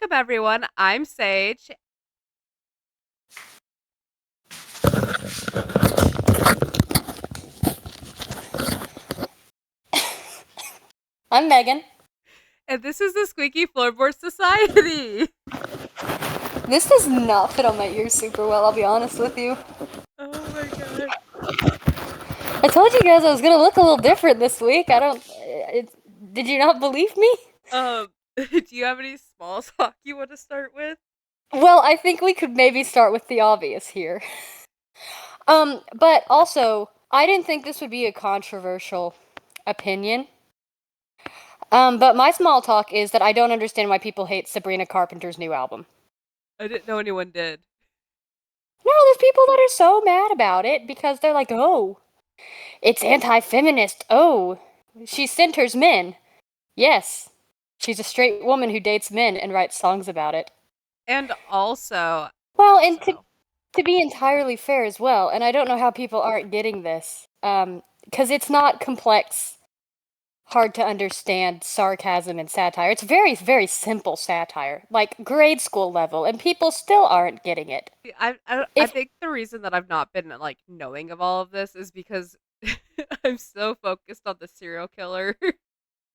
Welcome, everyone. I'm Sage. I'm Megan. And this is the Squeaky Floorboard Society. This does not fit on my ears super well, I'll be honest with you. Oh my god. I told you guys I was gonna look a little different this week. Did you not believe me? Do you have any small talk you want to start with? Well, I think we could maybe start with the obvious here. But also, I didn't think this would be a controversial opinion. But my small talk is that I don't understand why people hate Sabrina Carpenter's new album. I didn't know anyone did. No, there's people that are so mad about it because they're like, oh, it's anti-feminist. Oh, she centers men. Yes, she's a straight woman who dates men and writes songs about it. And also, Well, and to be entirely fair as well, and I don't know how people aren't getting this, because it's not complex, hard to understand sarcasm and satire. It's very, very simple satire, like grade school level, and people still aren't getting it. I think the reason that I've not been like knowing of all of this is because I'm so focused on the serial killer,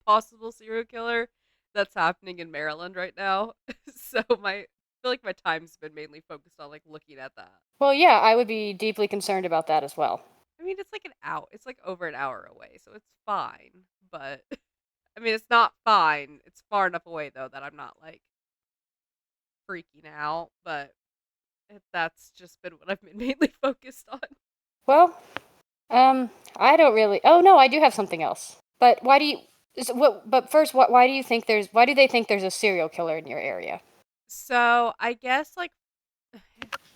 possible serial killer that's happening in Maryland right now. So I feel like my time's been mainly focused on like looking at that. Well, yeah, I would be deeply concerned about that as well. I mean, it's like an hour. It's like over an hour away, so it's fine. But I mean, it's not fine. It's far enough away though that I'm not like freaking out. But that's just been what I've been mainly focused on. Well, I don't really. Oh no, I do have something else. But why do you? But first, why do you think there's? Why do they think there's a serial killer in your area? So I guess like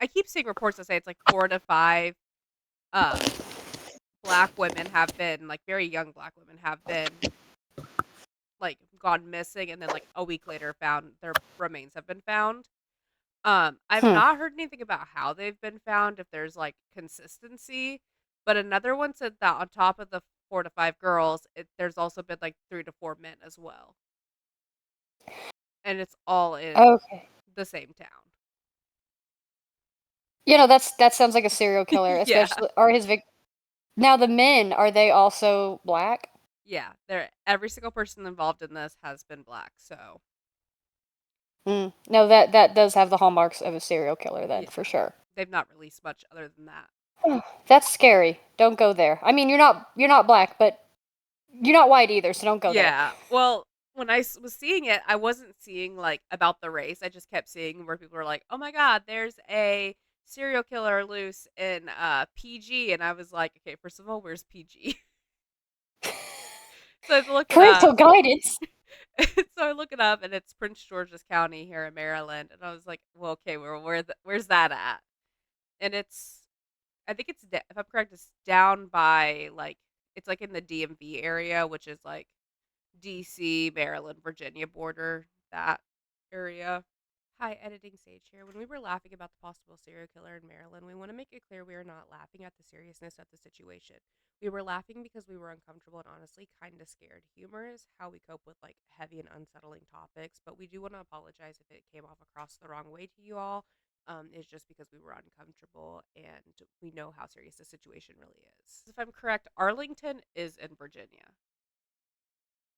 I keep seeing reports that say it's like 4 to 5 uh black women have been like very young black women have been like gone missing and then like a week later found their remains have been found. I've not heard anything about how they've been found, if there's like consistency, but another one said that on top of the 4 to 5 girls, there's also been like 3 to 4 men as well, and it's all in the same town. That sounds like a serial killer, especially or his Now the men, are they also black? Yeah, every single person involved in this has been black, so. No, that does have the hallmarks of a serial killer then, for sure. They've not released much other than that. That's scary. Don't go there. I mean, you're not black, but you're not white either, so don't go there. Yeah, well, when I was seeing it, I wasn't seeing like about the race. I just kept seeing where people were like, "Oh my god, there's a serial killer loose in PG," and I was like, "Okay, first of all, where's PG?" So I look parental guidance. So I look it up, and it's Prince George's County here in Maryland, and I was like, "Well, okay, where's that at?" And I think it's if I'm correct, it's down by like it's like in the DMV area, which is like DC, Maryland, Virginia border, that area. Hi, editing Sage here. When we were laughing about the possible serial killer in Maryland, we want to make it clear we are not laughing at the seriousness of the situation. We were laughing because we were uncomfortable and honestly kind of scared. Humor is how we cope with like heavy and unsettling topics, but we do want to apologize if it came off across the wrong way to you all. It's just because we were uncomfortable and we know how serious the situation really is. If I'm correct, Arlington is in Virginia.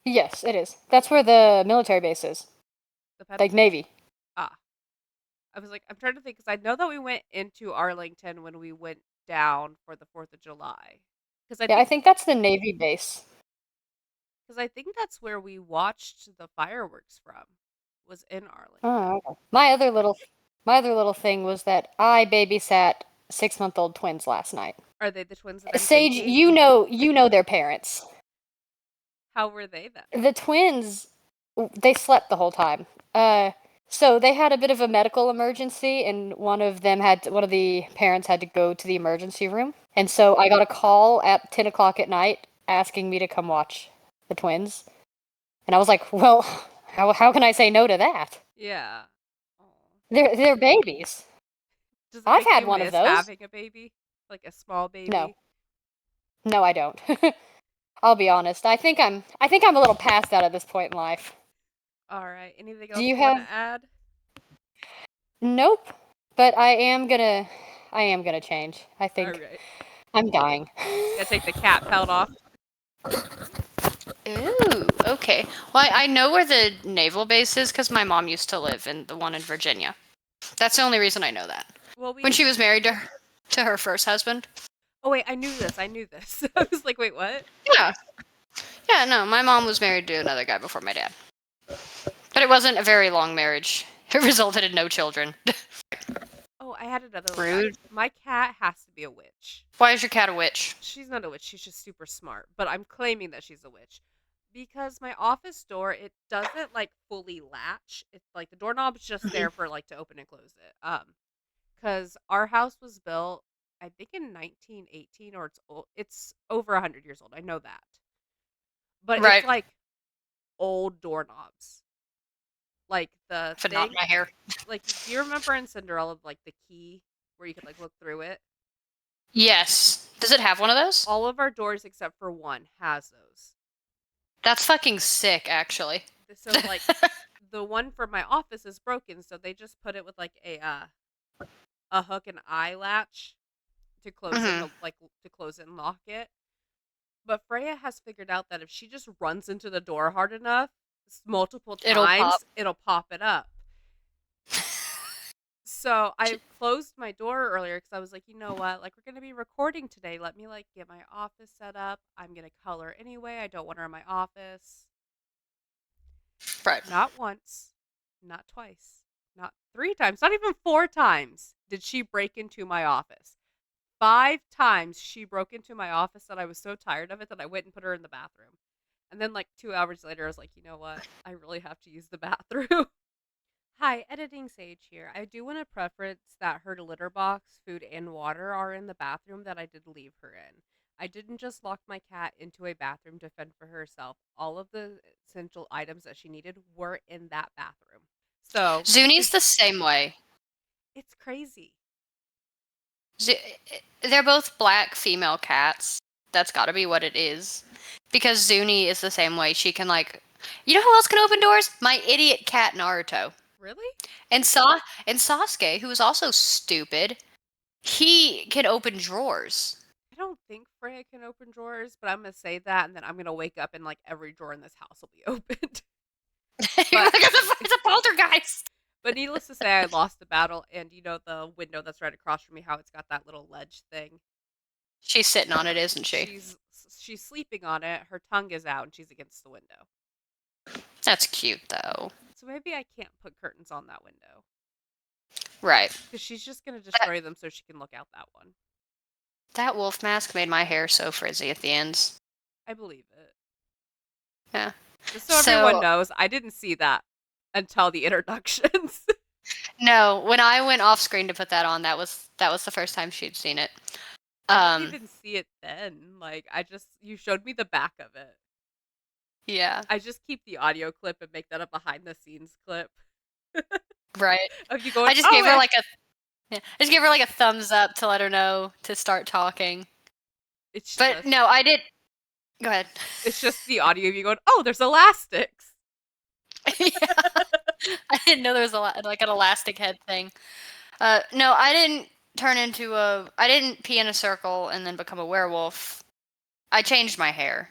Yes, it is. That's where the military base is. Like Navy. Ah. I was like, I'm trying to think, because I know that we went into Arlington when we went down for the 4th of July. I think that's the Navy base. Because I think that's where we watched the fireworks from, was in Arlington. Oh, okay. My other little thing was that I babysat 6-month-old twins last night. Are they the twins that I'm Sage, thinking? you know their parents. How were they then? The twins, they slept the whole time. So they had a bit of a medical emergency, and one of the parents had to go to the emergency room. And so I got a call at 10 o'clock at night asking me to come watch the twins. And I was like, well, how can I say no to that? Yeah. Aww. They're babies. I've had one of those. Having a baby? Like a small baby? No, I don't. I'll be honest. I think I'm a little past that at this point in life. All right. Anything else you want to add? Nope. But I am gonna change. I All think right. I'm dying. Gotta take the cat pelt off. Ooh, okay. Well, I know where the naval base is because my mom used to live in the one in Virginia. That's the only reason I know that. Well, When we. she was married to her first husband. Oh wait, I knew this. I knew this. I was like, wait, what? Yeah. Yeah, no, my mom was married to another guy before my dad. But it wasn't a very long marriage. It resulted in no children. Oh, I had another little fact. Rude. My cat has to be a witch. Why is your cat a witch? She's not a witch. She's just super smart. But I'm claiming that she's a witch because my office door it doesn't like fully latch. It's like the doorknob's just there for like to open and close it. Because our house was built, I think in 1918, or it's old. It's over 100 years old. I know that, but it's Right. like old doorknobs, like the But not thing. my hair. Like, do you remember in Cinderella, like the key where you could like look through it? Yes. Does it have one of those? All of our doors except for one has those. That's fucking sick, actually. So like the one for my office is broken, so they just put it with like a hook and eye latch to close it Mm-hmm. and like to close it and lock it. But Freya has figured out that if she just runs into the door hard enough, multiple It'll pop. times, it'll pop it up. So I closed my door earlier because I was like, you know what? Like, we're going to be recording today. Let me, like, get my office set up. I'm going to color anyway. I don't want her in my office. Right. Not once, not twice, not 3 times, not even 4 times did she break into my office. 5 times she broke into my office that I was so tired of it that I went and put her in the bathroom. And then, like, 2 hours later, I was like, you know what? I really have to use the bathroom. Hi, Editing Sage here. I do want to preference that her litter box, food, and water are in the bathroom that I did leave her in. I didn't just lock my cat into a bathroom to fend for herself. All of the essential items that she needed were in that bathroom. So, Zuni's the same way. it's crazy. Z- they're both black female cats. That's got to be what it is. Because Zuni is the same way. She can like, you know who else can open doors? My idiot cat Naruto. Really? And Sasuke, who is also stupid, he can open drawers. I don't think Freya can open drawers, but I'm going to say that and then I'm going to wake up and like every drawer in this house will be opened. You're But like, it's a poltergeist. But needless to say, I lost the battle, and you know the window that's right across from me, how it's got that little ledge thing. She's sitting on it, isn't she? She's she's sleeping on it. Her tongue is out, and she's against the window. That's cute, though. So maybe I can't put curtains on that window Right. because she's just gonna That, destroy them so she can look out that one. that wolf mask made my hair so frizzy at the ends. I believe it. Yeah. Just so everyone So, knows, I didn't see that until the introductions. no, when I went off screen to put that on, that was the first time she'd seen it. I didn't even see it then. Like you showed me the back of it. Yeah. I just keep the audio clip and make that a behind the scenes clip Right. of you going. I just gave her like a I just gave her like a thumbs up to let her know to start talking. But no, I did. Go ahead. It's just the audio of you going, "Oh, there's elastics." Yeah. I didn't know there was like an elastic head thing. No, I didn't turn into a. I didn't pee in a circle and then become a werewolf. I changed my hair.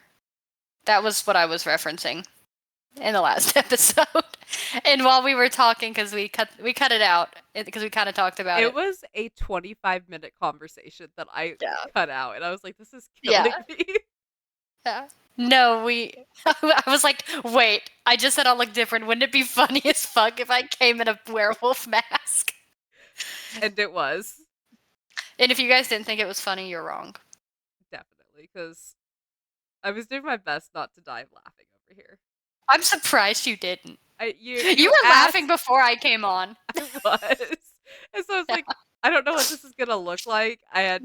That was what I was referencing in the last episode. And while we were talking, because we cut it out because we kind of talked about it. It was a 25-minute conversation that I cut out, and I was like, "This is Yeah. killing me." Yeah. No, I was like, wait, I just said I'll look different. Wouldn't it be funny as fuck if I came in a werewolf mask? And it was. And if you guys didn't think it was funny, you're wrong. Definitely, because I was doing my best not to die of laughing over here. I'm surprised you didn't. You were laughing before I came on. I was. And so I was like, I don't know what this is going to look like. I had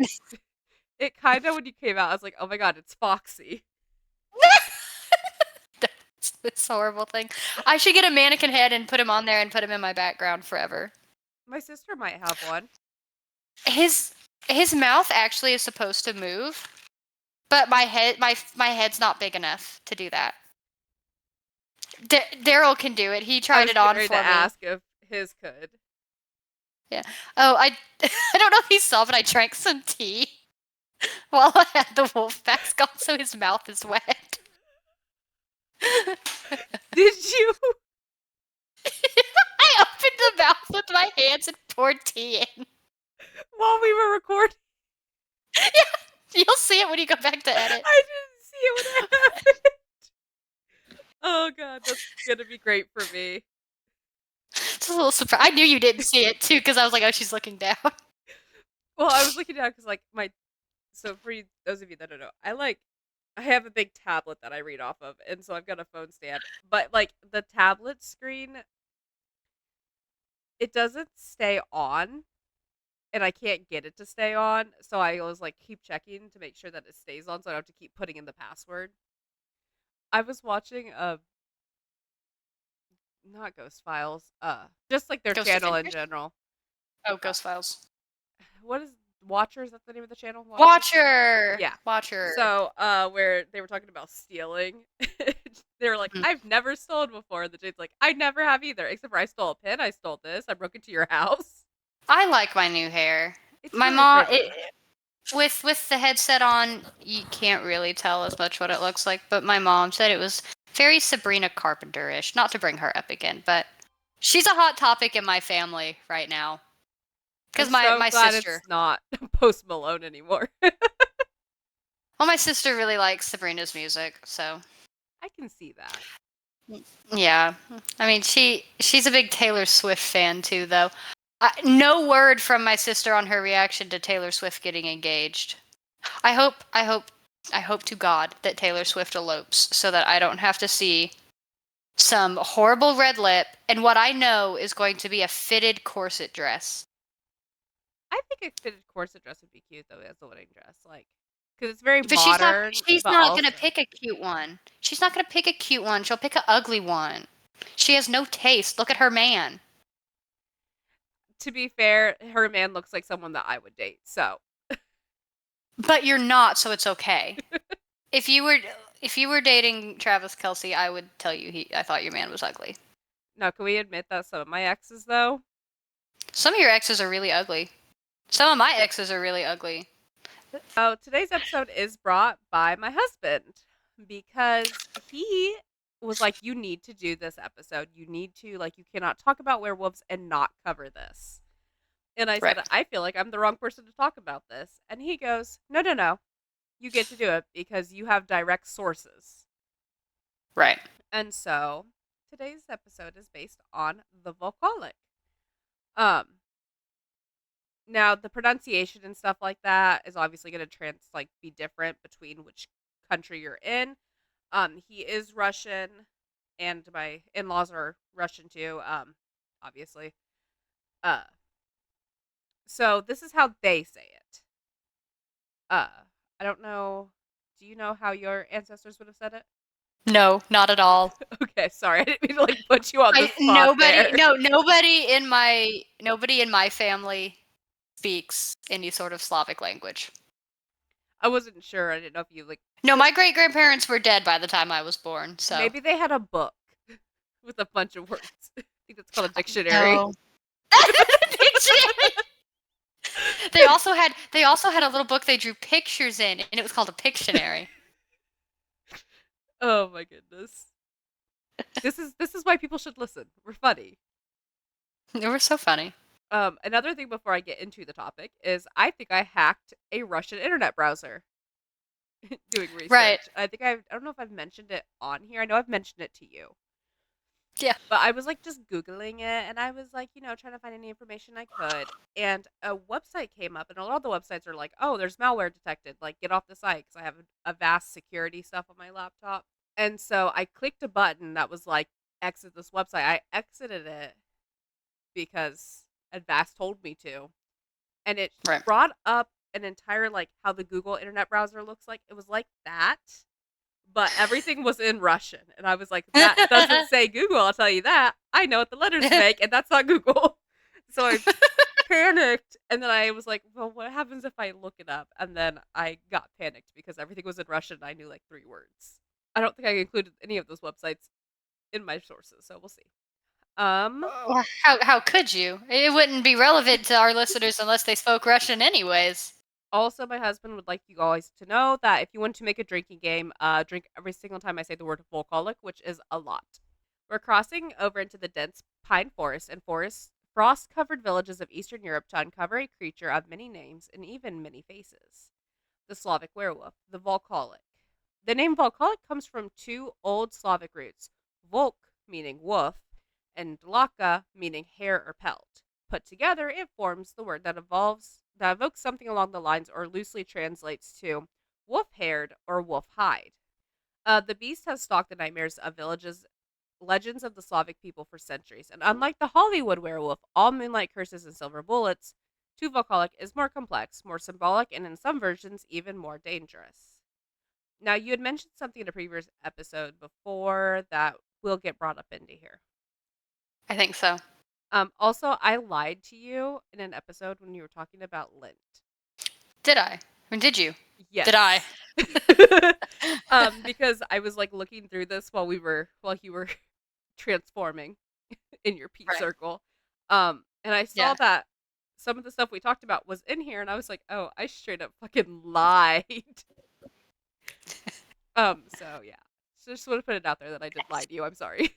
it kind of when you came out, I was like, oh my god, it's Foxy. This horrible thing. I should get a mannequin head and put him on there and put him in my background forever. My sister might have one. His mouth actually is supposed to move, but my head's not big enough to do that. Daryl can do it. He tried it on for me. I was ready to ask if his could. Yeah. Oh, I I don't know if you saw, but I drank some tea while I had the wolf mask on, so his mouth is wet. Did you? I opened the mouth with my hands and poured tea in. While we were recording? Yeah, you'll see it when you go back to edit. I didn't see it when it happened. Oh god, that's gonna be great for me. It's a little surprise. I knew you didn't see it too, because I was like, oh, she's looking down. Well, I was looking down because like so for those of you that don't know, I have a big tablet that I read off of, and so I've got a phone stand. But like the tablet screen, it doesn't stay on, and I can't get it to stay on. So I always like keep checking to make sure that it stays on, so I don't have to keep putting in the password. I was watching not Ghost Files, just like their Ghost channel in Adventures? general. Oh, Uh, Ghost Files. what is Watcher? Is that the name of the channel? Watcher? Watcher! Yeah. Watcher. So, where they were talking about stealing, they were like, Mhm. "I've never stolen before." And the Jade's like, "I never have either, except for I stole a pin, I stole this, I broke into your house." I like my new hair. It's My really mom, pretty. with the headset on, you can't really tell as much what it looks like, but my mom said it was very Sabrina Carpenter-ish. Not to bring her up again, but she's a hot topic in my family right now. I'm Because so my glad it's sister, not Post Malone anymore. well, my sister really likes Sabrina's music, so I can see that. yeah. I mean, she's a big Taylor Swift fan too, though. No word from my sister on her reaction to Taylor Swift getting engaged. I hope to God that Taylor Swift elopes so that I don't have to see some horrible red lip and what I know is going to be a fitted corset dress. I think a fitted corset dress would be cute though as a wedding dress, like, because it's very But modern, she's but not gonna also, pick a cute one. She's not gonna pick a cute one. She'll pick an ugly one. She has no taste. Look at her man. to be fair, her man looks like someone that I would date. So, But you're not, so it's okay. If you were if you were dating Travis Kelsey, I would tell you I thought your man was ugly. now can we admit that some of my exes though? Some of your exes are really ugly. Some of my exes are really ugly. So today's episode is brought by my husband because he was like, "You need to do this episode. You need to, like, you cannot talk about werewolves and not cover this." And I Right. said, "I feel like I'm the wrong person to talk about this." And he goes, "No, no, no. You get to do it because you have direct sources." Right. And so today's episode is based on the Volkolak. Um, Now the pronunciation and stuff like that is obviously going to be different between which country you're in. He is Russian, and my in-laws are Russian too. Obviously. Uh, so this is how they say it. Uh, I don't know. Do you know how your ancestors would have said it? No, not at all. Okay, sorry, I didn't mean to like put you on the I spot nobody there. no nobody in my family speaks any sort of Slavic language. I wasn't sure. I didn't know if you like. No, my great grandparents were dead by the time I was born, so Maybe they had a book with a bunch of words. I think that's called a dictionary. no. Dictionary. They also had a little book they drew pictures in, and it was called a Pictionary. Oh my goodness. This is why people should listen. We're funny. They were so funny. Another thing before I get into the topic is I think I hacked a Russian internet browser doing Right. research. I don't know if I've mentioned it on here. I know I've mentioned it to you. Yeah. But I was like just Googling it and I was like, trying to find any information I could. And a website came up, and a lot of the websites are like, oh, there's malware detected. Like, get off the site because I have a vast security stuff on my laptop. And so I clicked a button that was like, exit this website. I exited it because Advast told me to. And it Right. brought up an entire, like, how the Google internet browser looks like. It was like that, but everything was in Russian. And I was like, that doesn't say Google, I'll tell you that. I know what the letters make, and that's not Google. So I panicked, and then I was like, well, what happens if I look it up? And then I got panicked because everything was in Russian and I knew like 3 words. I don't think I included any of those websites in my sources, so we'll see. Um, How could you? It wouldn't be relevant to our listeners unless they spoke Russian anyways. Also, my husband would like you guys to know that if you want to make a drinking game, drink every single time I say the word Volkolak, which is a lot. We're crossing over into the dense pine forest and frost-covered villages of Eastern Europe to uncover a creature of many names and even many faces. The Slavic werewolf, the Volkolak. The name Volkolak comes from two old Slavic roots, Volk, meaning wolf, and Dlaka, meaning hair or pelt. Put together, it forms the word that evokes something along the lines or loosely translates to wolf-haired or wolf-hide. The beast has stalked the nightmares of villages, legends of the Slavic people for centuries, and unlike the Hollywood werewolf, all moonlight curses and silver bullets, Volkalak is more complex, more symbolic, and in some versions, even more dangerous. Now, you had mentioned something in a previous episode before that will get brought up into here. I think so. Also, I lied to you in an episode when you were talking about lint. Did I? Or did you? Yes. Did I? Because I was like looking through this while you were transforming in your pea Right. circle. And I saw Yeah. that some of the stuff we talked about was in here, and I was like, oh, I straight up fucking lied. So yeah. So just want to put it out there that I did lie to you. I'm sorry.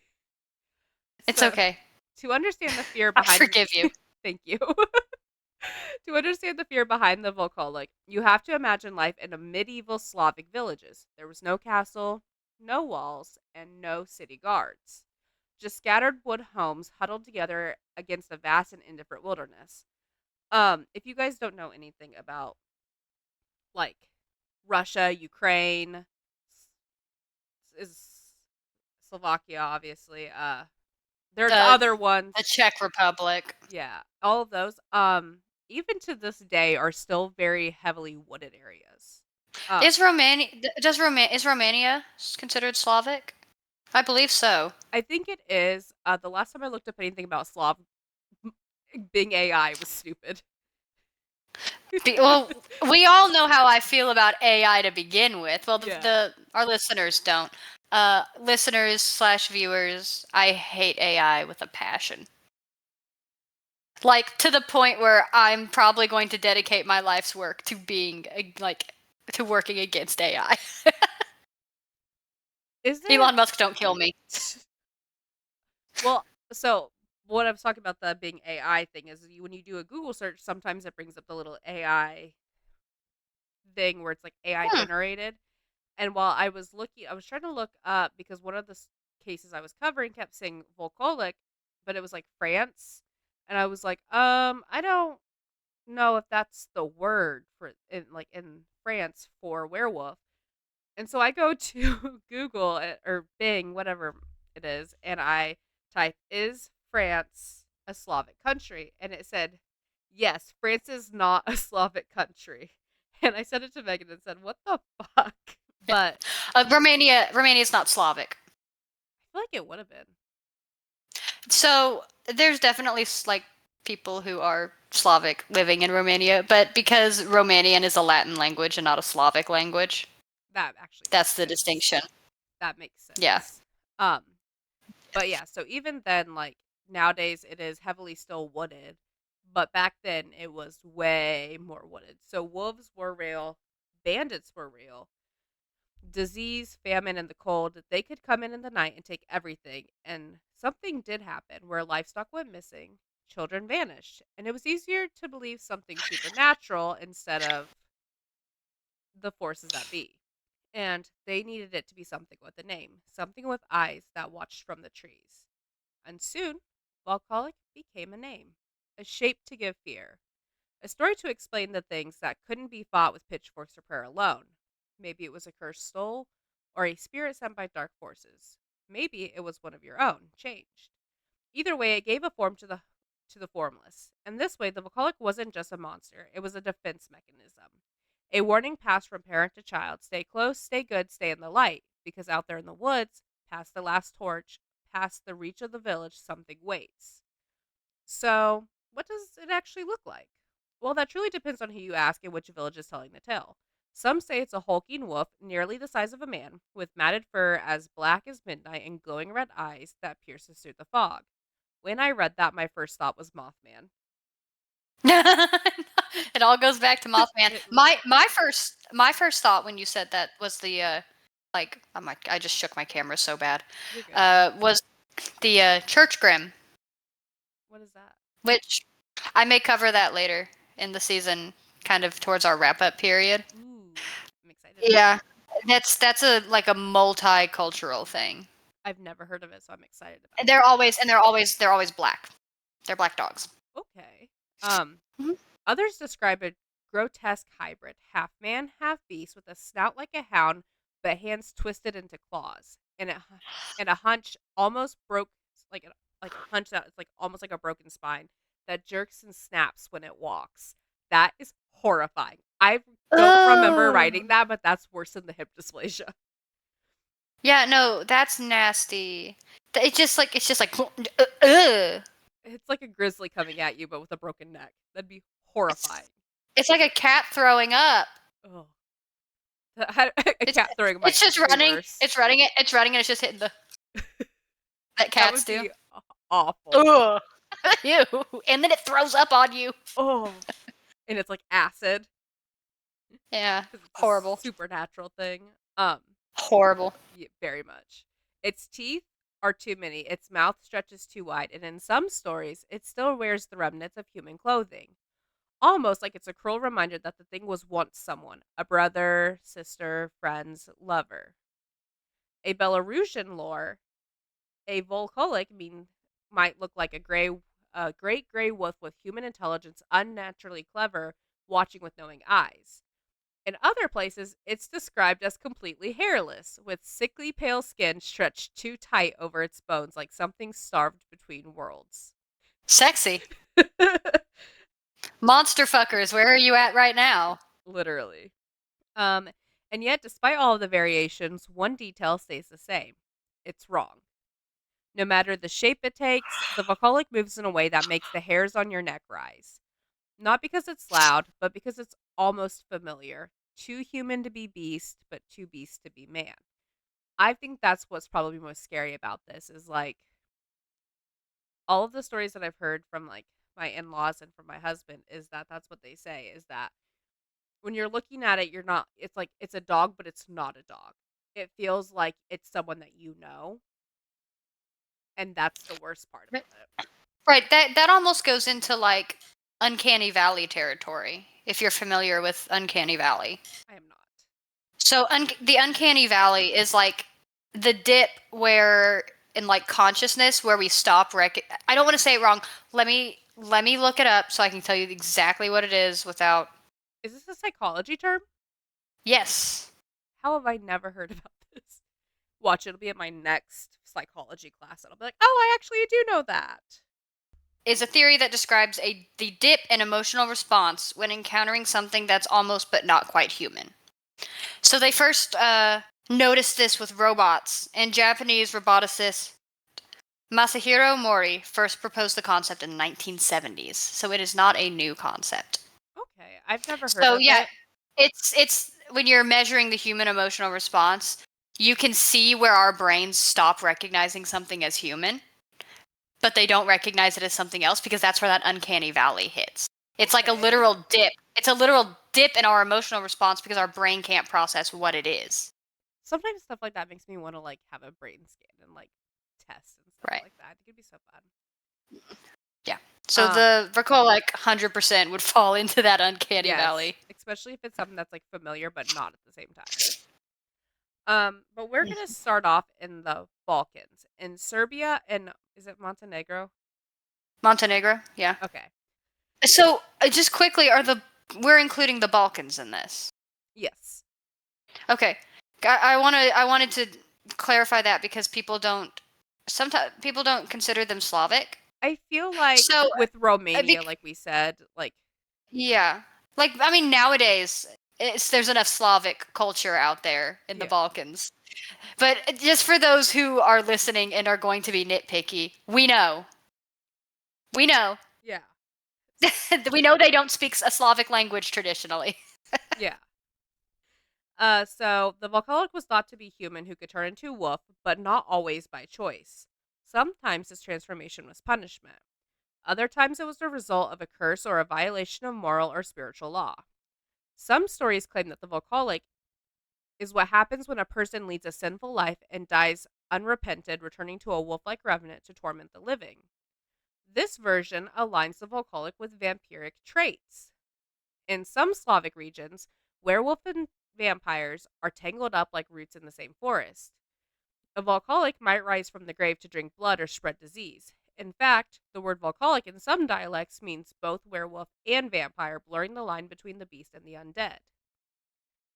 It's So okay. to understand the fear I behind forgive you. thank you. To understand the fear behind the Volkolak, you have to imagine life in a medieval Slavic villages. There was no castle, no walls, and no city guards. Just scattered wood homes huddled together against a vast and indifferent wilderness. If you guys don't know anything about like Russia, Ukraine, is Slovakia, obviously. There's The other ones. the Czech Republic. Yeah, all of those. Even to this day, are still very heavily wooded areas. Um, Is Romania is Romania considered Slavic? I believe so. I think it is. The last time I looked up anything about Slav, Bing AI was stupid. Well, we all know how I feel about AI to begin with. Well, Yeah. our listeners don't. Listeners/viewers, I hate AI with a passion. Like to the point where I'm probably going to dedicate my life's work to being like to working against AI. Is there? Elon Musk, don't kill me. Well, so what I was talking about the Bing AI thing is when you do a Google search, sometimes it brings up the little AI thing where it's like AI Hmm. generated. And while I was looking, I was trying to look up because one of the cases I was covering kept saying Volkolak, but it was like France, and I was like, I don't know if that's the word for in France for werewolf. And so I go to Google or Bing, whatever it is, and I type, is France a Slavic country? And it said, yes, France is not a Slavic country. And I sent it to Megan and said, what the fuck? But Romania is not Slavic. I feel like it would have been. So there's definitely like people who are Slavic living in Romania, but because Romanian is a Latin language and not a Slavic language, That actually that's makes the sense. distinction. That makes Yeah. sense. Um, but yeah, so even then, like nowadays, it is heavily still wooded, but back then it was way more wooded. So wolves were real, bandits were real. Disease, famine, and the cold, they could come in the night and take everything. And something did happen where livestock went missing, children vanished, and it was easier to believe something supernatural instead of the forces that be. And they needed it to be something with a name, something with eyes that watched from the trees. And soon, Volkolak became a name, a shape to give fear, a story to explain the things that couldn't be fought with pitchforks or prayer alone. Maybe it was a cursed soul, or a spirit sent by dark forces. Maybe it was one of your own, changed. Either way, it gave a form to the formless. And this way, the Volkolak wasn't just a monster; it was a defense mechanism, a warning passed from parent to child: stay close, stay good, stay in the light, because out there in the woods, past the last torch, past the reach of the village, something waits. So, what does it actually look like? Well, that truly depends on who you ask and which village is telling the tale. Some say it's a hulking wolf, nearly the size of a man, with matted fur as black as midnight and glowing red eyes that pierces through the fog. when I read that, my first thought was Mothman. It all goes back to Mothman. It My first thought when you said that was the I just shook my camera so bad. You're good. Was the Church Grim, What is that? which I may cover that later in the season, kind of towards our wrap up period. Ooh, I'm excited about Yeah, that. that's a multicultural thing. I've never heard of it, so I'm excited about They're always black. They're black dogs. it. Okay. Um, Mhm. Others describe a grotesque hybrid, half man, half beast, with a snout like a hound, but hands twisted into claws, and a hunch almost broke, like a hunch that it's like almost like a broken spine that jerks and snaps when it walks. That is horrifying. I don't remember Oh. writing that, but that's worse than the hip dysplasia. Yeah, no, that's nasty. It's just like ugh. It's like a grizzly coming at you, but with a broken neck. That'd be It's horrifying. it's like a cat throwing up. Oh, a It's cat throwing might it's just be running. worse. It's running, and it's just hitting the that That cats would do. be awful. Ugh. Ew. And then it throws up on you. Oh, and it's like acid Yeah, because it's horrible. a supernatural thing. Horrible. Yeah, very much. Its teeth are too many. Its mouth stretches too wide, and in some stories, it still wears the remnants of human clothing. Almost like it's a cruel reminder that the thing was once someone, a brother, sister, friends, lover. A Belarusian lore, a Volkolak might look like a great gray wolf with human intelligence, unnaturally clever, watching with knowing eyes. In other places, it's described as completely hairless, with sickly pale skin stretched too tight over its bones like something starved between worlds. Sexy. Monster fuckers, where are you at right now? Literally. Um, and yet, despite all of the variations, one detail stays the same. It's wrong. No matter the shape it takes, the Volkolak moves in a way that makes the hairs on your neck rise. Not because it's loud, but because it's almost familiar. Too human to be beast, but too beast to be man. I think that's what's probably most scary about this is like all of the stories that I've heard from like my in-laws and from my husband is that that's what they say is that when you're looking at it, you're not it's like it's a dog, but it's not a dog. It feels like it's someone that you know, and that's the worst part about it. Right, that almost goes into like Uncanny Valley territory, if you're familiar with Uncanny Valley. I am not. So the Uncanny Valley is like the dip where in like consciousness where we stop I don't want to say it wrong. Let me look it up so I can tell you exactly what it is without. Is this a psychology term? Yes. How have I never heard about this? Watch, it'll be in my next psychology class, and I'll be like, oh, I actually do know that. Is a theory that describes the dip in emotional response when encountering something that's almost but not quite human. So they first noticed this with robots, and Japanese roboticist Masahiro Mori first proposed the concept in the 1970s. So it is not a new concept. Okay, I've never heard So of yeah, it. it's when you're measuring the human emotional response, you can see where our brains stop recognizing something as human, but they don't recognize it as something else because that's where that uncanny valley hits. It's like a Okay. literal dip. It's a literal dip in our emotional response because our brain can't process what it is. Sometimes stuff like that makes me want to like have a brain scan and like test and stuff Right. like that. I think it'd be so fun. Yeah. So the Volkolak 100% would fall into that uncanny Yes, valley. especially if it's something that's like familiar but not at the same time. But we're gonna start off in the Balkans, in Serbia and is it Montenegro? Montenegro, yeah. Okay. So just quickly, we're including the Balkans in this? Yes. Okay. I wanted to clarify that because sometimes people don't consider them Slavic. I feel like So with Romania, bec- like we said, like yeah, like I mean nowadays there's enough Slavic culture out there in the yeah, Balkans. But just for those who are listening and are going to be nitpicky, we know. We know. yeah, We know they don't speak a Slavic language traditionally. yeah. So the Volkolak was thought to be human who could turn into a wolf, but not always by choice. Sometimes this transformation was punishment. Other times it was the result of a curse or a violation of moral or spiritual law. Some stories claim that the Volkolak is what happens when a person leads a sinful life and dies unrepented, returning to a wolf like revenant to torment the living. This version aligns the Volkolak with vampiric traits. In some Slavic regions, werewolf and vampires are tangled up like roots in the same forest. A Volkolak might rise from the grave to drink blood or spread disease. In fact, the word Volkolak in some dialects means both werewolf and vampire, blurring the line between the beast and the undead,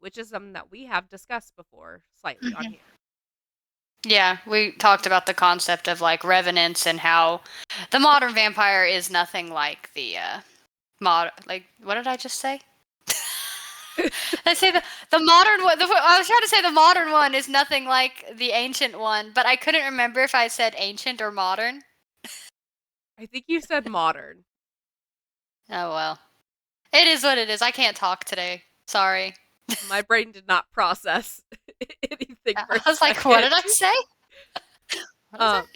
which is something that we have discussed before slightly on Mhm. here. Yeah, we talked about the concept of like revenants and how the modern vampire is nothing like the like what did I just say? I say the modern one. I was trying to say the modern one is nothing like the ancient one, but I couldn't remember if I said ancient or modern. I think you said modern. Oh well, it is what it is. I can't talk today. Sorry. My brain did not process anything for I a was like, what second. did I say? What is Um, it?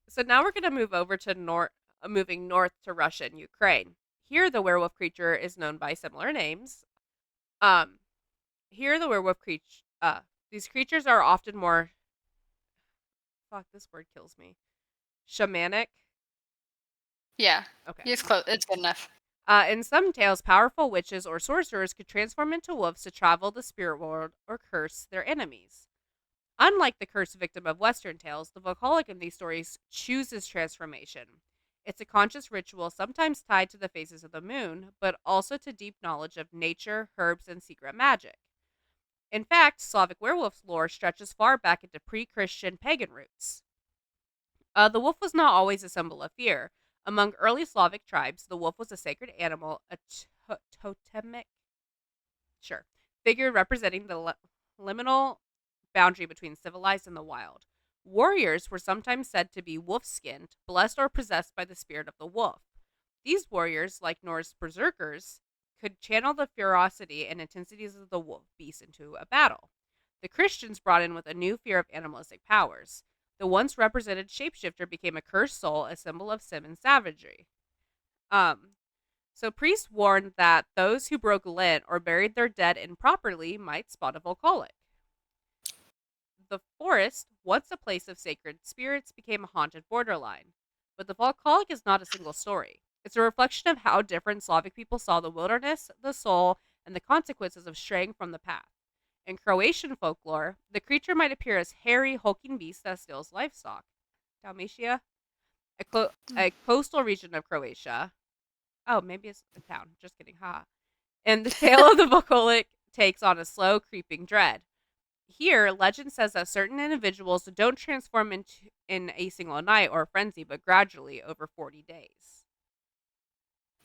so now we're going to move over to moving north to Russia and Ukraine. Here, the werewolf creature is known by similar names. Um, Here, the werewolf creature, these creatures are often more. Fuck, this word kills me. Shamanic. Yeah, Okay. it's close. It's good enough. In some tales, powerful witches or sorcerers could transform into wolves to travel the spirit world or curse their enemies. Unlike the cursed victim of Western tales, the Volkolak in these stories chooses transformation. It's a conscious ritual sometimes tied to the phases of the moon, but also to deep knowledge of nature, herbs, and secret magic. In fact, Slavic werewolf lore stretches far back into pre Christian pagan roots. The wolf was not always a symbol of fear. Among early Slavic tribes, the wolf was a sacred animal, a totemic sure, figure representing the liminal boundary between civilized and the wild. Warriors were sometimes said to be wolf skinned, blessed or possessed by the spirit of the wolf. These warriors, like Norse berserkers, could channel the ferocity and intensities of the wolf beast into a battle. The Christians brought in with a new fear of animalistic powers. The once represented shapeshifter became a cursed soul, a symbol of sin and savagery. Um, so priests warned that those who broke Lent or buried their dead improperly might spot a Volkolak. The forest, once a place of sacred spirits, became a haunted borderline. But the Volkolak is not a single story. It's a reflection of how different Slavic people saw the wilderness, the soul, and the consequences of straying from the path. In Croatian folklore, the creature might appear as hairy, hulking beast that steals livestock. Dalmatia, a coastal region of Croatia. Oh, maybe it's a town. Just kidding. Ha. And the tale of the Volkolak takes on a slow, creeping dread. Here, legend says that certain individuals don't transform into in a single night or frenzy, but gradually over 40 days.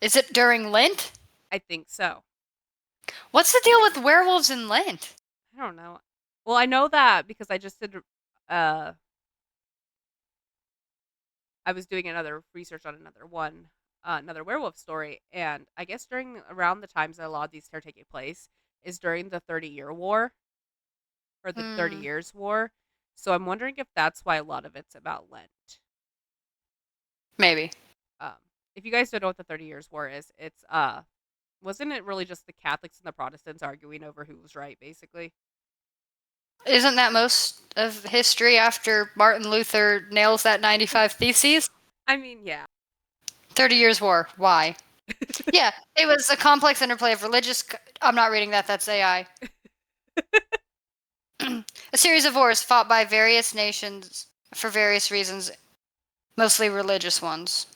Is it during Lent? I think so. What's the deal with werewolves in Lent? I don't know. Well, I know that because I just did. Uh, I was doing another research on another werewolf story, and I guess during around the times that a lot of these are taking place is during the 30-Year War or the 30 Hmm, Years War. So I'm wondering if that's why a lot of it's about Lent. maybe. Um, if you guys don't know what the 30 Years War is, it's wasn't it really just the Catholics and the Protestants arguing over who was right, basically? Isn't that most of history after Martin Luther nails that 95 Theses? I mean, yeah. 30 Years War. Why? Yeah, it was a complex interplay of religious. I'm not reading that, that's AI. A series of wars fought by various nations for various reasons, mostly religious ones.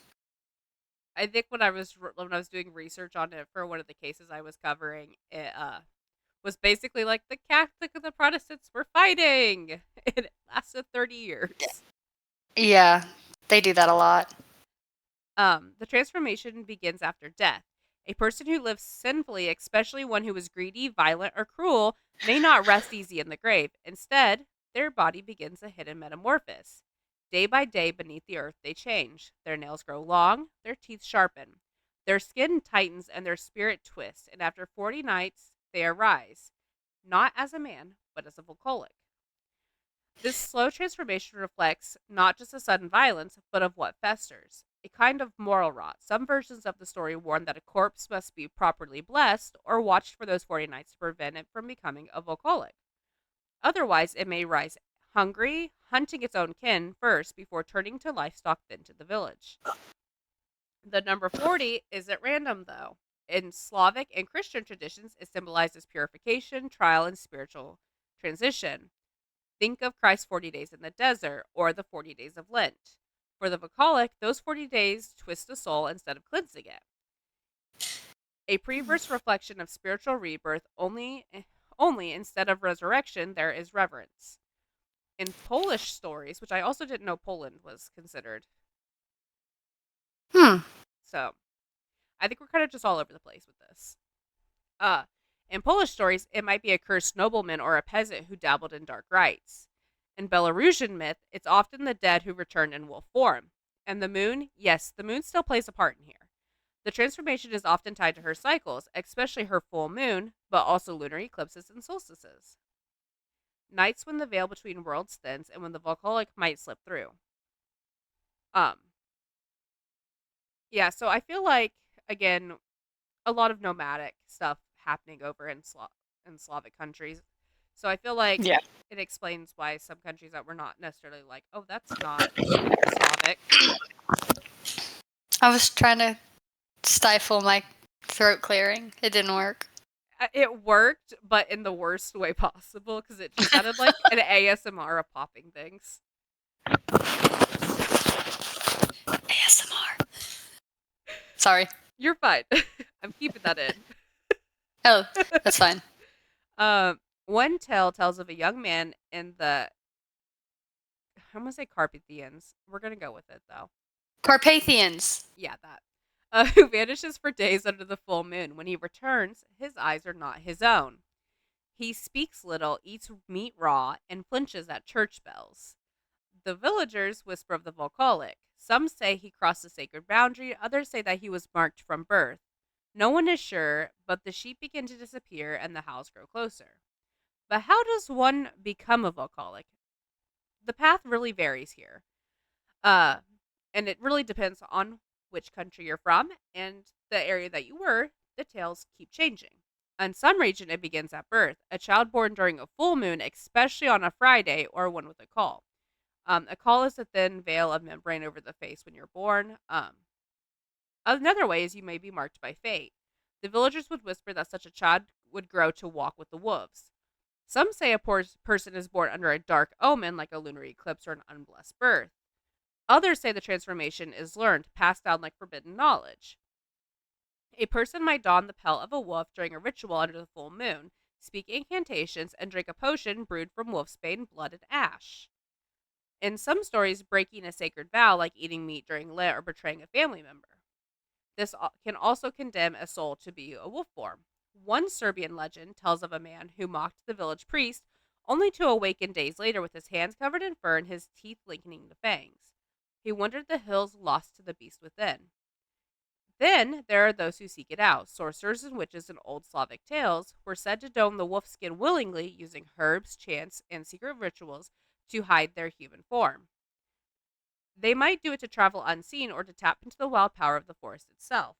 I think when I was doing research on it for one of the cases I was covering, it was basically like the Catholic and the Protestants were fighting, and it lasted 30 years. Yeah, they do that a lot. The transformation begins after death. A person who lives sinfully, especially one who is greedy, violent, or cruel, may not rest easy in the grave. Instead, their body begins a hidden metamorphosis. Day by day beneath the earth, they change. Their nails grow long, their teeth sharpen. Their skin tightens and their spirit twists, and after 40 nights, they arise, not as a man, but as a Volkolak. This slow transformation reflects not just a sudden violence, but of what festers. A kind of moral rot. Some versions of the story warn that a corpse must be properly blessed or watched for those 40 nights to prevent it from becoming a Volkolak. Otherwise, it may rise hungry, hunting its own kin first before turning to livestock then to the village. The number 40 isn't random, though. In Slavic and Christian traditions, it symbolizes purification, trial, and spiritual transition. Think of Christ's 40 days in the desert or the 40 days of Lent. For the Vaukalak, those 40 days twist the soul instead of cleansing it. A preverse reflection of spiritual rebirth only instead of resurrection there is reverence. In Polish stories, which I also didn't know Poland was considered. Hmm. So, I think we're kind of just all over the place with this. Uh, in Polish stories, it might be a cursed nobleman or a peasant who dabbled in dark rites. In Belarusian myth, it's often the dead who return in wolf form. And the moon, yes, the moon still plays a part in here. The transformation is often tied to her cycles, especially her full moon, but also lunar eclipses and solstices. Nights when the veil between worlds thins and when the volcanic might slip through. Um, yeah, so I feel like again, a lot of nomadic stuff happening over in Slavic countries. So I feel like Yeah. it explains why some countries that were not necessarily like, oh, that's not Slavic. I was trying to stifle my throat clearing. It didn't work. It worked, but in the worst way possible because it just sounded like an ASMR of popping things. ASMR. Sorry. You're fine. I'm keeping that in. Oh, that's fine. One tale tells of a young man in the I'm gonna say Carpathians. We're gonna go with it though. Carpathians. Yeah, that. Who vanishes for days under the full moon. When he returns, his eyes are not his own. He speaks little, eats meat raw, and flinches at church bells. The villagers whisper of the Volkolak. Some say he crossed the sacred boundary, others say that he was marked from birth. No one is sure, but the sheep begin to disappear and the howls grow closer. But how does one become a Volkolak? The path really varies here. Uh, and it really depends on which country you're from and the area that you were. The tales keep changing. In some region, it begins at birth. A child born during a full moon, especially on a Friday, or one with a caul. A caul is a thin veil of membrane over the face when you're born. Another way is you may be marked by fate. The villagers would whisper that such a child would grow to walk with the wolves. Some say a poor person is born under a dark omen, like a lunar eclipse or an unblessed birth. Others say the transformation is learned, passed down like forbidden knowledge. A person might don the pelt of a wolf during a ritual under the full moon, speak incantations, and drink a potion brewed from wolfsbane, blood, and ash. In some stories, breaking a sacred vow, like eating meat during Lent or betraying a family member. This can also condemn a soul to be a wolf form. One Serbian legend tells of a man who mocked the village priest, only to awaken days later with his hands covered in fur and his teeth linking to fangs. He wandered the hills lost to the beast within. Then there are those who seek it out. Sorcerers and witches in old Slavic tales were said to don the wolf skin willingly, using herbs, chants, and secret rituals to hide their human form. They might do it to travel unseen or to tap into the wild power of the forest itself.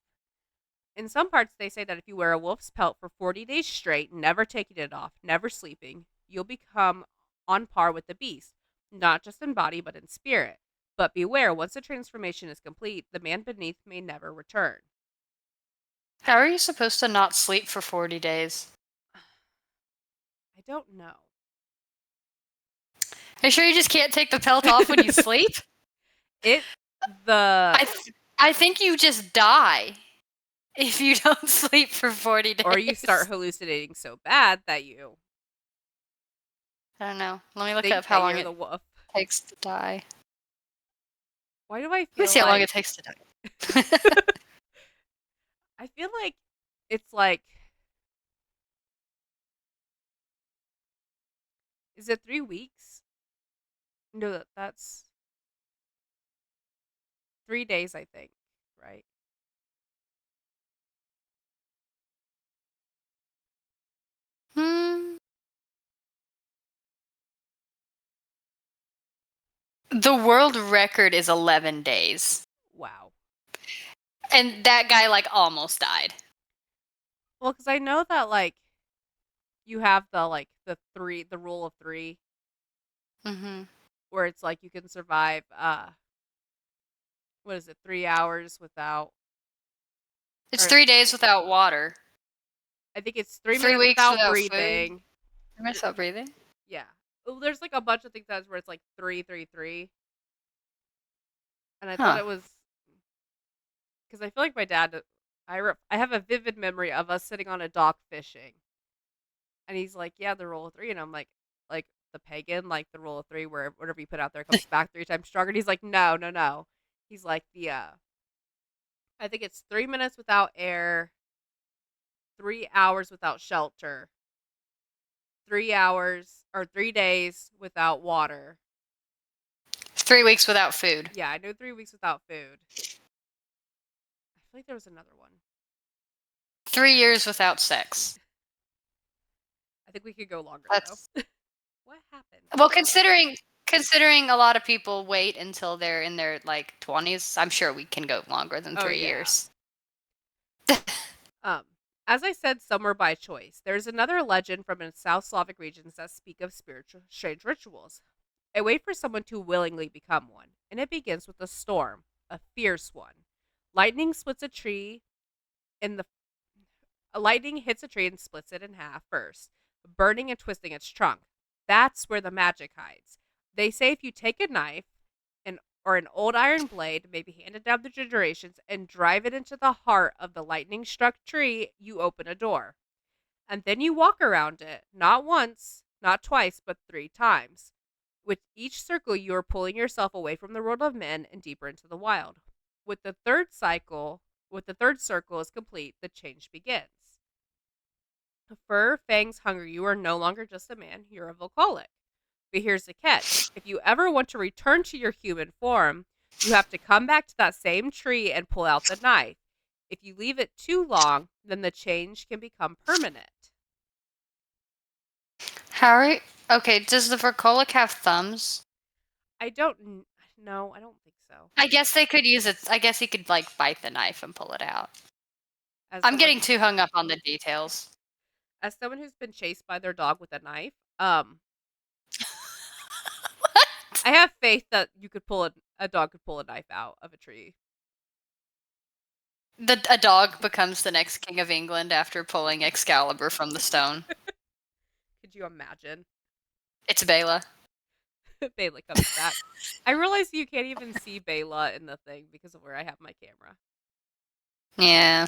In some parts, they say that if you wear a wolf's pelt for 40 days straight, never taking it off, never sleeping, you'll become on par with the beast, not just in body, but in spirit. But beware, once the transformation is complete, the man beneath may never return. How are you supposed to not sleep for 40 days? I don't know. Are you sure you just can't take the pelt off when you sleep? It, the, I think you just die if you don't sleep for 40 days. or you start hallucinating so bad that you I don't know. Let me look think up how that long you're it the wolf. takes to die. Why do I Let me feel see how long it like, takes to die. I feel like it's like, is it 3 weeks? No, that's 3 days, I think, right? Hmm. The world record is 11 days. Wow. And that guy, like, almost died. Well, because I know that like you have the rule of three, Mm-hmm. where it's like you can survive what is it, 3 hours without, It's or 3 days without water. I think it's 3 minutes 3 weeks without without food. breathing. 3 minutes without breathing. Yeah. Well, there's like a bunch of things that's where it's like 3, 3, 3, and I thought Huh. it was because I feel like my dad. I have a vivid memory of us sitting on a dock fishing, and he's like, "Yeah, the rule of three," and I'm like the pagan, like the rule of three, where whatever you put out there comes back 3 times stronger. And he's like, "No, no, no." He's like I think it's 3 minutes without air, 3 hours without shelter, 3 hours or 3 days without water. 3 weeks without food. Yeah, I know 3 weeks without food. I feel like there was another one. 3 years without sex. I think we could go longer though. That's What happened? well, considering a lot of people wait until they're in their like 20s, I'm sure we can go longer than Oh 3 yeah. years. Um, as I said, some were by choice. There's another legend from the South Slavic regions that speak of spiritual strange rituals. A way for someone to willingly become one, and it begins with a storm, a fierce one. Lightning splits a tree in the lightning hits a tree and splits it in half first, burning and twisting its trunk. That's where the magic hides. They say if you take a knife and or an old iron blade, maybe handed down through generations, and drive it into the heart of the lightning struck tree, you open a door. And then you walk around it, not once, not twice, but 3 times. With each circle, you are pulling yourself away from the world of men and deeper into the wild. With the third cycle, with the third circle is complete, the change begins. Fur, fangs, hunger, you are no longer just a man, you're a Volkolak. But here's the catch. If you ever want to return to your human form, you have to come back to that same tree and pull out the knife. If you leave it too long, then the change can become permanent. Harry, okay, does the Volkolak have thumbs? I don't know. I don't think so. I guess they could use it. I guess he could like bite the knife and pull it out. As I'm someone getting too hung up on the details. as someone who's been chased by their dog with a knife, I have faith that a dog could pull a knife out of a tree. A dog becomes the next king of England after pulling Excalibur from the stone. Could you imagine? It's Bela. Bela comes back. I realize you can't even see Bela in the thing because of where I have my camera. Yeah,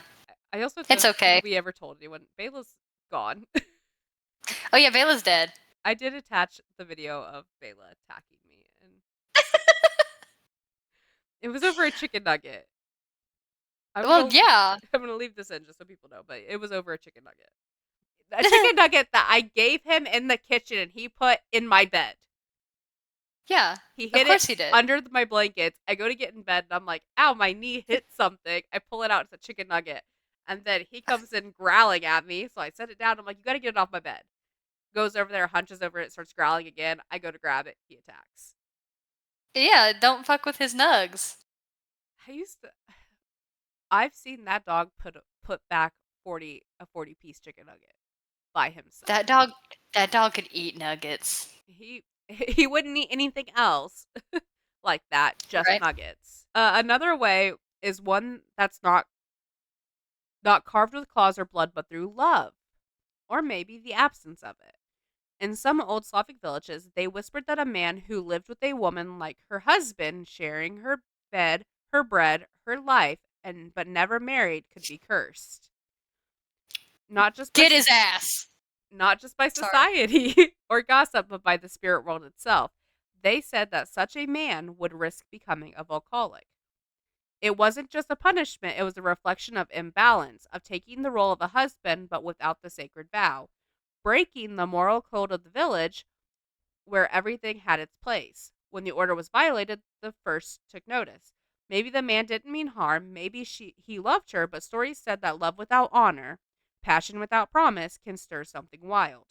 I also it's don't okay. think we ever told anyone. Bela's gone. Oh yeah, Bela's dead. I did attach the video of Bela attacking me, and it was over a chicken nugget. I'm Well, gonna yeah, I'm gonna leave this in just so people know, but it was over a chicken nugget. A chicken nugget that I gave him in the kitchen and he put in my bed. yeah. He Of hid it course he did. under my blankets. I go to get in bed and I'm like, ow, my knee hit something. I pull it out, it's a chicken nugget. And then he comes in growling at me. So I set it down. I'm like, you gotta get it off my bed. Goes over there, hunches over it, starts growling again. I go to grab it. He attacks. Yeah, don't fuck with his nugs. I used to. I've seen that dog put back 40 piece chicken nugget by himself. That dog, that dog could eat nuggets, He wouldn't eat anything else like that, just right? nuggets. Another way is one that's not carved with claws or blood, but through love, or maybe the absence of it. In some old Slavic villages, they whispered that a man who lived with a woman like her husband, sharing her bed, her bread, her life, and but never married, could be cursed. Not just by Get his ass. not just by Sorry. society or gossip, but by the spirit world itself. They said that such a man would risk becoming a Volkolak. It wasn't just a punishment, it was a reflection of imbalance, of taking the role of a husband but without the sacred vow, breaking the moral code of the village where everything had its place. When the order was violated, the first took notice. Maybe the man didn't mean harm, maybe he loved her, but stories said that love without honor, passion without promise, can stir something wild.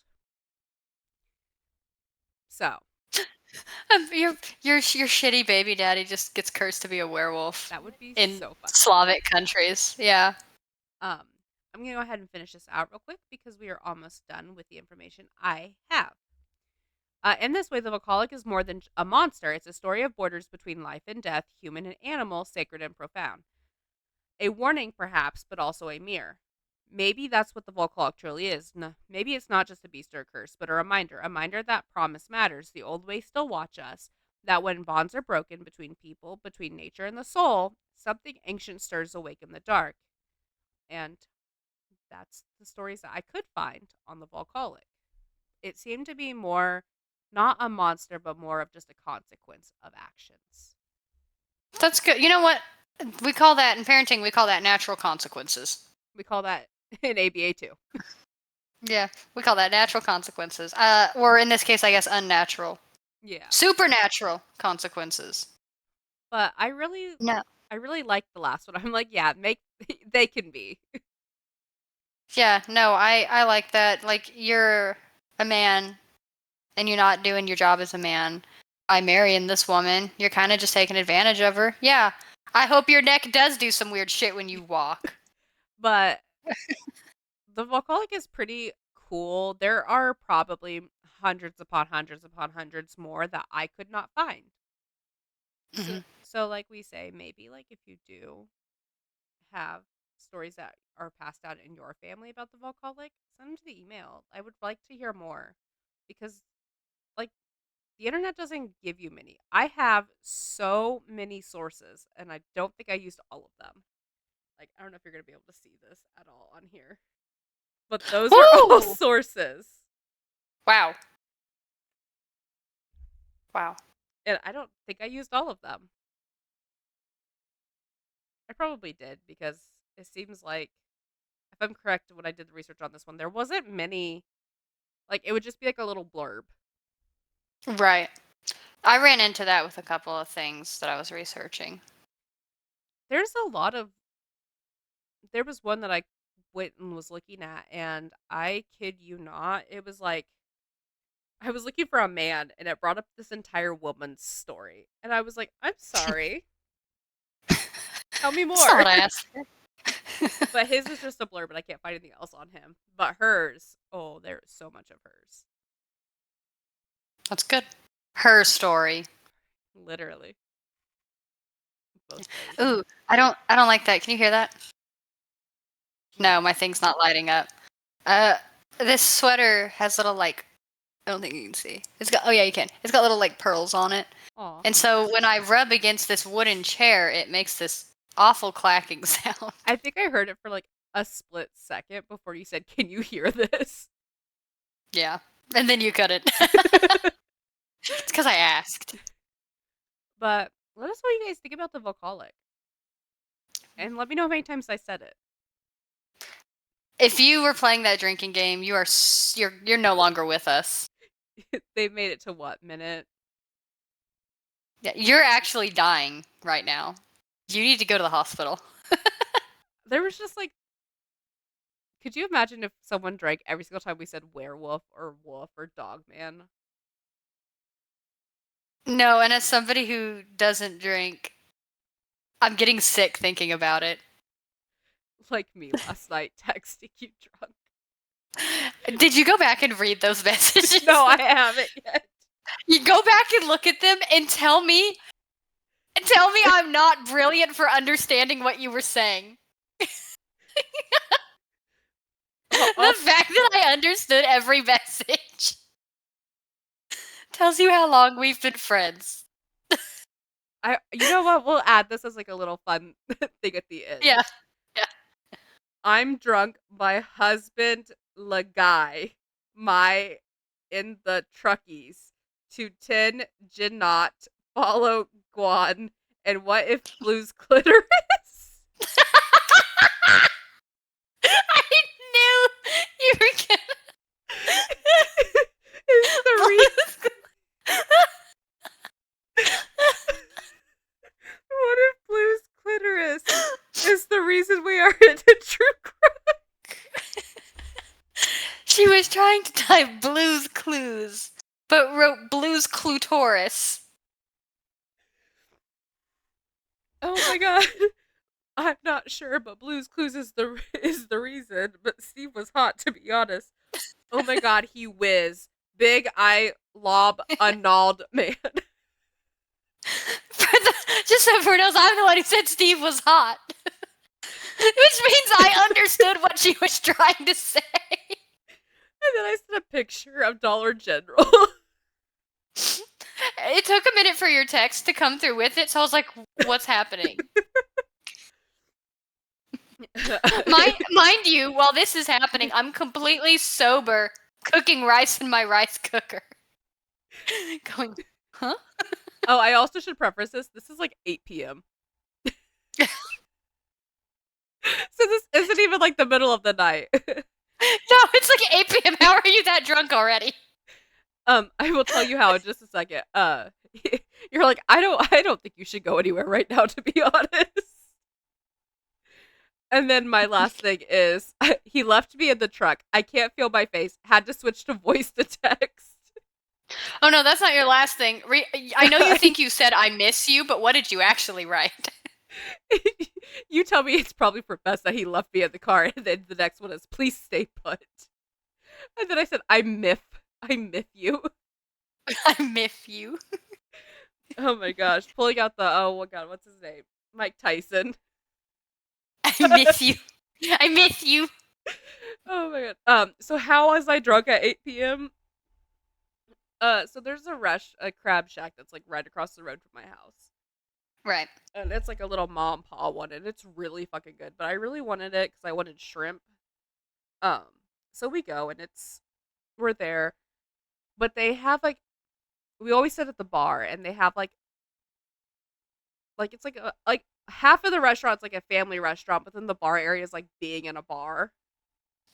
So, Your shitty baby daddy just gets cursed to be a werewolf That would be in so funny. Slavic countries. Yeah. I'm going to go ahead and finish this out real quick because we are almost done with the information I have. In this way, the Volkolak is more than a monster. It's a story of borders between life and death, human and animal, sacred and profound. A warning, perhaps, but also a mirror. Maybe that's what the Volkolak truly is. Maybe it's not just a beast or a curse, but a reminder that promise matters. The old ways still watch us. That when bonds are broken between people, between nature and the soul, something ancient stirs awake in the dark. And that's the stories that I could find on the Volkolak. It seemed to be more not a monster, but more of just a consequence of actions. That's good. You know what? We call that in parenting, we call that natural consequences. We call that in ABA too. Yeah, we call that natural consequences. Or in this case, I guess unnatural. Yeah. Supernatural consequences. But No. I really like the last one. I'm like, yeah, they can be. Yeah, no, I like that. Like, you're a man and you're not doing your job as a man by marrying this woman. You're kind of just taking advantage of her. Yeah. I hope your neck does do some weird shit when you walk. But the Volkolak is pretty cool. There are probably hundreds upon hundreds more that I could not find. So, Hmm. so like we say, maybe like if you do have stories that are passed down in your family about the Volkolak, send them to the email. I would like to hear more because like the internet doesn't give you many. I have so many sources and I don't think I used all of them. Like I don't know if you're going to be able to see this at all on here. But those are all Woo! sources. Wow. Wow. And I don't think I used all of them. I probably did because it seems like if I'm correct when I did the research on this one, there wasn't many like it would just be like a little blurb. Right. I ran into that with a couple of things that I was researching. There's a lot of there was one that I went and was looking at and I kid you not, it was like I was looking for a man and it brought up this entire woman's story. And I was like, I'm sorry. Tell me That's not more. what I asked for. But his is just a blur, but I can't find anything else on him. But hers, oh, there is so much of hers. That's good. Her story. Literally. Both very good. Ooh, I don't like that. Can you hear that? No, my thing's not lighting up. Uh, this sweater has little like, I don't think you can see. It's got, oh yeah, you can. It's got little like pearls on it. Aw. And so when I rub against this wooden chair, it makes this awful clacking sound. I think I heard it for like a split second before you said, can you hear this? Yeah. And then you cut it. It's because I asked. But let us know what you guys think about the Volkolak. And let me know how many times I said it. If you were playing that drinking game, you're no longer with us. They made it to what minute? Yeah, you're actually dying right now. You need to go to the hospital. There was just like, could you imagine if someone drank every single time we said werewolf or wolf or dog man? No, and as somebody who doesn't drink, I'm getting sick thinking about it. Like me last night texting you drunk. Did you go back and read those messages? No, I haven't yet. You go back and look at them and tell me I'm not brilliant for understanding what you were saying. The fact that I understood every message tells you how long we've been friends. You know what? We'll add this as like a little fun thing at the end. Yeah. Yeah. I'm drunk. My husband, Lagai, my in the truckies to 10 Janot, follow Guan, and what if Blue's clitoris? I knew you were gonna. Is the reason. What if Blue's clitoris is the reason we are into true crime? She was trying to type Blue's Clues, but wrote Blues Clitoris. Oh my god. I'm not sure, but Blue's Clues is the reason. But Steve was hot, to be honest. Oh my god, he whiz. Big eye lob annulled man. Just so everyone knows, I'm the one who said Steve was hot. Which means I understood what she was trying to say. And then I sent a picture of Dollar General. It took a minute for your text to come through with it, so I was like, what's happening? Mind you, while this is happening, I'm completely sober, cooking rice in my rice cooker. Going, huh? Oh, I also should preface this. This is like 8 p.m. So this isn't even like the middle of the night. No, it's like 8 p.m. How are you that drunk already? I will tell you how in just a second. You're like, I don't think you should go anywhere right now, to be honest. And then my last thing is, he left me in the truck. I can't feel my face. Had to switch to voice to text. Oh no, that's not your last thing. I know you think you said I miss you, but what did you actually write? You tell me it's probably for best that he left me in the car, and then the next one is, please stay put. And then I said, I miff you. I miff you. Oh my gosh. Pulling out the, oh my god, what's his name? Mike Tyson. I miss you. I miss you. Oh my god. So how was I drunk at 8 p.m.? So there's a crab shack that's like right across the road from my house. Right. And it's like a little mom and pop one, and it's really fucking good. But I really wanted it because I wanted shrimp. So we go, and we're there. But they have like, we always sit at the bar, and they have like it's like half of the restaurant's like a family restaurant, but then the bar area is like being in a bar.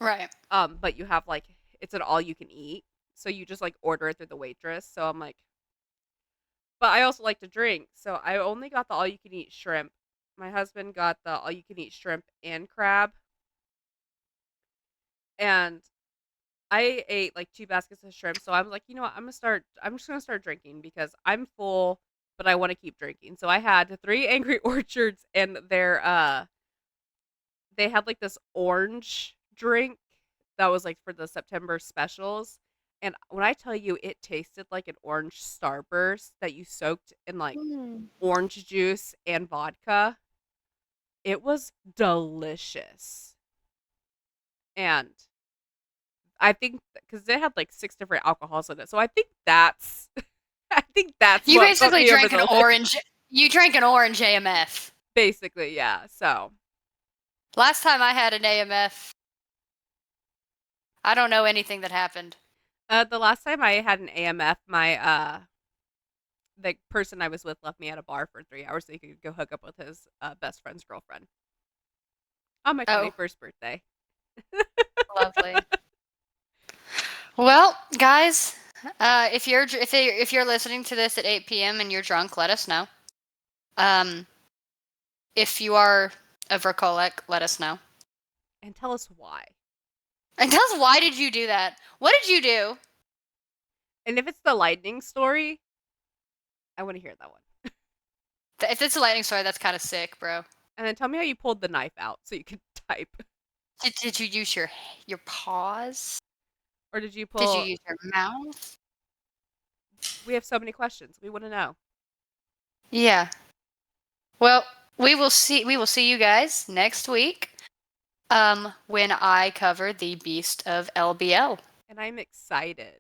Right. But you have like, it's an all you can eat. So you just like order it through the waitress. So I'm like, but I also like to drink. So I only got the all you can eat shrimp. My husband got the all you can eat shrimp and crab. And I ate like 2 baskets of shrimp. So I'm like, you know what? I'm just going to start drinking because I'm full, but I want to keep drinking. So I had 3 Angry Orchards, and they had like this orange drink that was like for the September specials. And when I tell you, it tasted like an orange starburst that you soaked in like orange juice and vodka. It was delicious. And I think because they had like 6 different alcohols in it. So I think that's You what basically put me drank over an the lid. orange. You drank an orange AMF. Basically, yeah. So Last time I had an AMF, I don't know anything that happened. the last time I had an AMF, my the person I was with left me at a bar for 3 hours so he could go hook up with his best friend's girlfriend on my 21st birthday. Lovely. Well, guys, if you're listening to this at 8 p.m. and you're drunk, let us know. If you are a Volkolak, let us know. And tell us why. And tell us, why did you do that? What did you do? And if it's the lightning story, I want to hear that one. If it's a lightning story, that's kind of sick, bro. And then tell me how you pulled the knife out so you could type. Did you use your paws? Or did you Did you use your mouth? We have so many questions. We want to know. Yeah. Well, we will see you guys next week. When I cover the Beast of LBL. And I'm excited.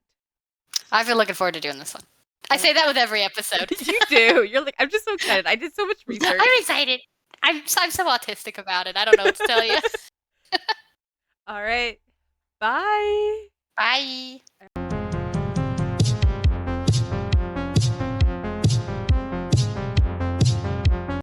I've been looking forward to doing this one. I say that with every episode. You do. You're like, I'm just so excited. I did so much research. I'm excited. I'm so autistic about it. I don't know what to tell you. All right. Bye. Bye.